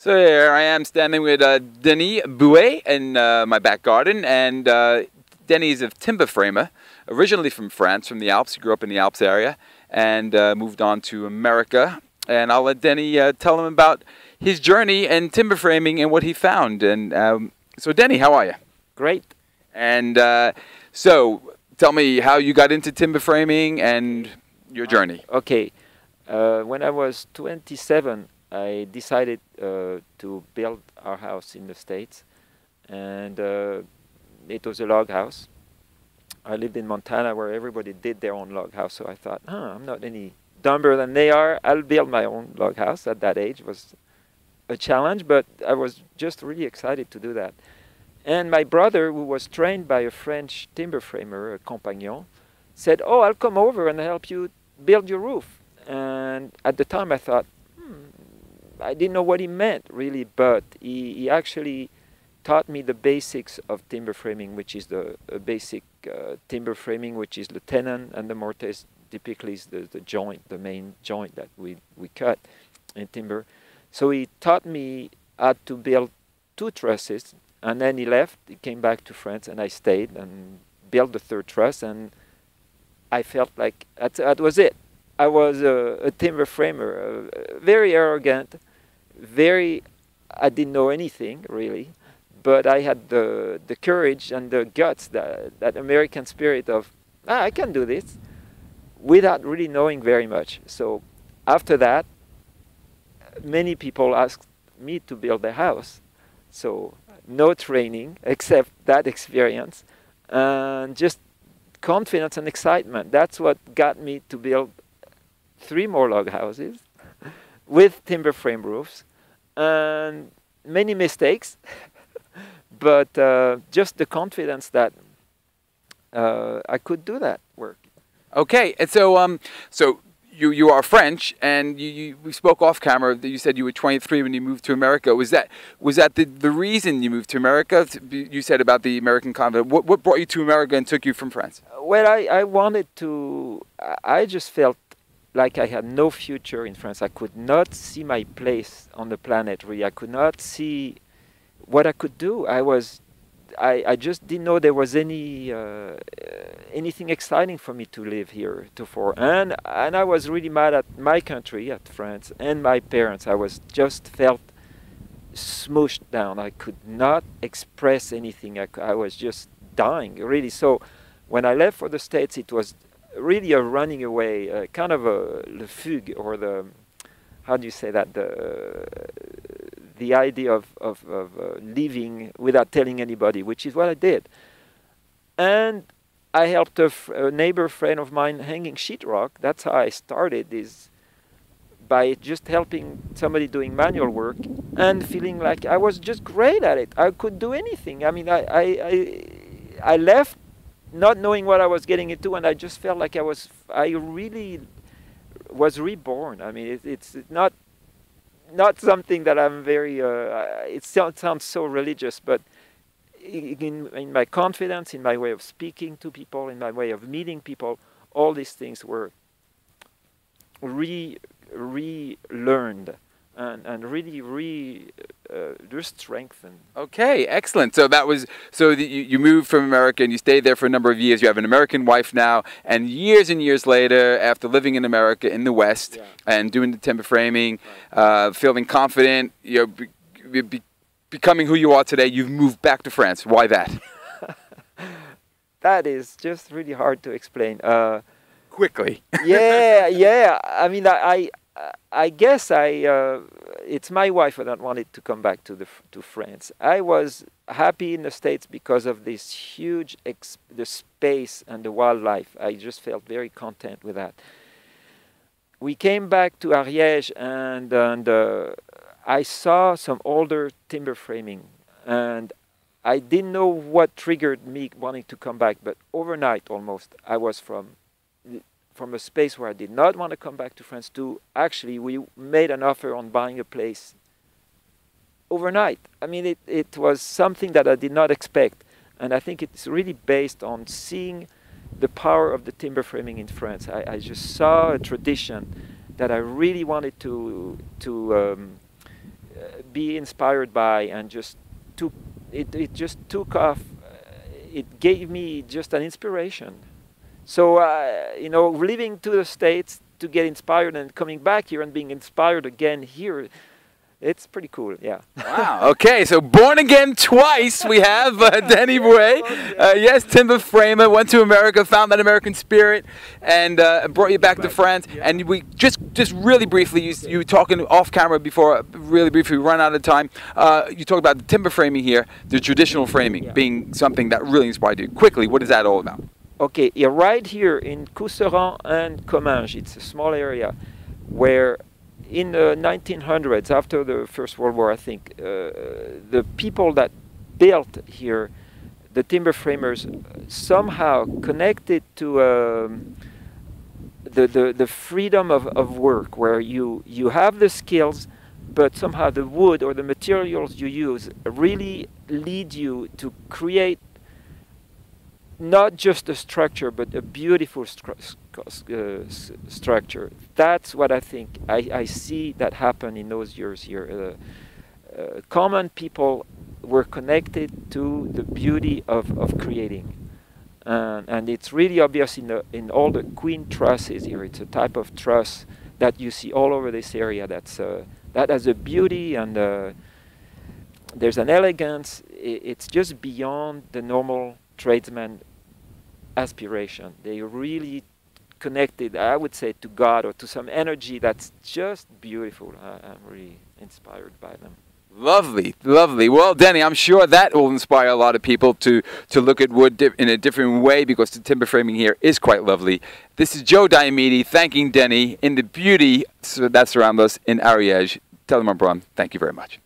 So here I am standing with Denis in my back garden, and Denis is a timber framer, originally from France, from the Alps. He grew up in the Alps area and moved on to America. And I'll let Denis tell him about his journey in timber framing and what he found. And so Denis, how are you? Great. And so tell me how you got into timber framing and your journey. Okay. When I was 27, I decided to build our house in the States, and it was a log house. I lived in Montana where everybody did their own log house, so I thought, I'm not any dumber than they are. I'll build my own log house. At that age, it was a challenge, but I was just really excited to do that. And my brother, who was trained by a French timber framer, a compagnon, said, "Oh, I'll come over and help you build your roof." And at the time I thought, I didn't know what he meant really, but he actually taught me the basics of timber framing, which is the basic timber framing, which is the tenon and the mortise. Typically is the joint, the main joint that we cut in timber. So he taught me how to build 2 trusses, and then he left. He came back to France, and I stayed and built the 3rd truss, and I felt like that was it. I was a timber framer, very arrogant, I didn't know anything really, but I had the courage and the guts, that American spirit of, I can do this, without really knowing very much. So after that, many people asked me to build a house. So no training except that experience, and just confidence and excitement. That's what got me to build 3 more log houses with timber frame roofs, and many mistakes, but just the confidence that I could do that work. Okay, and so so you are French, and we spoke off camera that you said you were 23 when you moved to America. Was that the reason you moved to America? You said about the American confidence. What brought you to America and took you from France? Well, I wanted to. I just felt like I had no future in France. I could not see my place on the planet, really. I could not see what I could do. I just didn't know there was anything exciting for me to live here and I was really mad at my country, at France, and my parents. I was just felt smooshed down. I could not express anything. I was just dying, really. So when I left for the States, it was really a running away, kind of le fugue, or the, how do you say that, the idea of leaving without telling anybody, which is what I did. And I helped a neighbor friend of mine hanging sheetrock. That's how I started, is by just helping somebody doing manual work and feeling like I was just great at it. I could do anything. I mean, I left not knowing what I was getting into, and I just felt like I really was reborn. I mean, it's not something that I'm very, it sounds so religious, but in my confidence, in my way of speaking to people, in my way of meeting people, all these things were relearned and really strengthened. Okay, excellent. So you moved from America and you stayed there for a number of years. You have an American wife now, and years later, after living in America in the West, yeah, and doing the timber framing, right, feeling confident, becoming who you are today, you've moved back to France. Why that? That is just really hard to explain. Quickly. yeah. I mean, I guess it's my wife that wanted to come back to France. I was happy in the States because of this huge the space and the wildlife. I just felt very content with that. We came back to Ariège, and I saw some older timber framing, and I didn't know what triggered me wanting to come back, but overnight almost I was from a space where I did not want to come back to France to actually we made an offer on buying a place overnight. I mean, it was something that I did not expect, and I think it's really based on seeing the power of the timber framing in France. I just saw a tradition that I really wanted to be inspired by, and just it just took off. It gave me just an inspiration. So you know, leaving to the States to get inspired and coming back here and being inspired again here, it's pretty cool, yeah. Wow. Okay, so born again twice. We have Denis Bouet. Yes, timber framer. Went to America, found that American spirit, and brought you back to France. Yeah. And we just really briefly, you were talking off camera before. Really briefly, we run out of time. You talked about the timber framing here, the traditional framing being something that really inspired you. Quickly, what is that all about? Okay, yeah, right here in Couserans and Comminges, it's a small area where in the 1900s, after the First World War, I think, the people that built here, the timber framers, somehow connected to the freedom of work, where you have the skills, but somehow the wood or the materials you use really lead you to create not just a structure, but a beautiful structure. That's what I think I see that happen in those years here. Common people were connected to the beauty of creating. And it's really obvious in all the queen trusses here. It's a type of truss that you see all over this area that has a beauty, and there's an elegance. It's just beyond the normal tradesman aspiration. They really connected, I would say, to God or to some energy that's just beautiful. I'm really inspired by them. Lovely, lovely. Well, Denis, I'm sure that will inspire a lot of people to look at wood in a different way, because the timber framing here is quite lovely. This is Joe Diomede thanking Denis in the beauty that surrounds us in Ariège. Tell them I'm Bron. Thank you very much.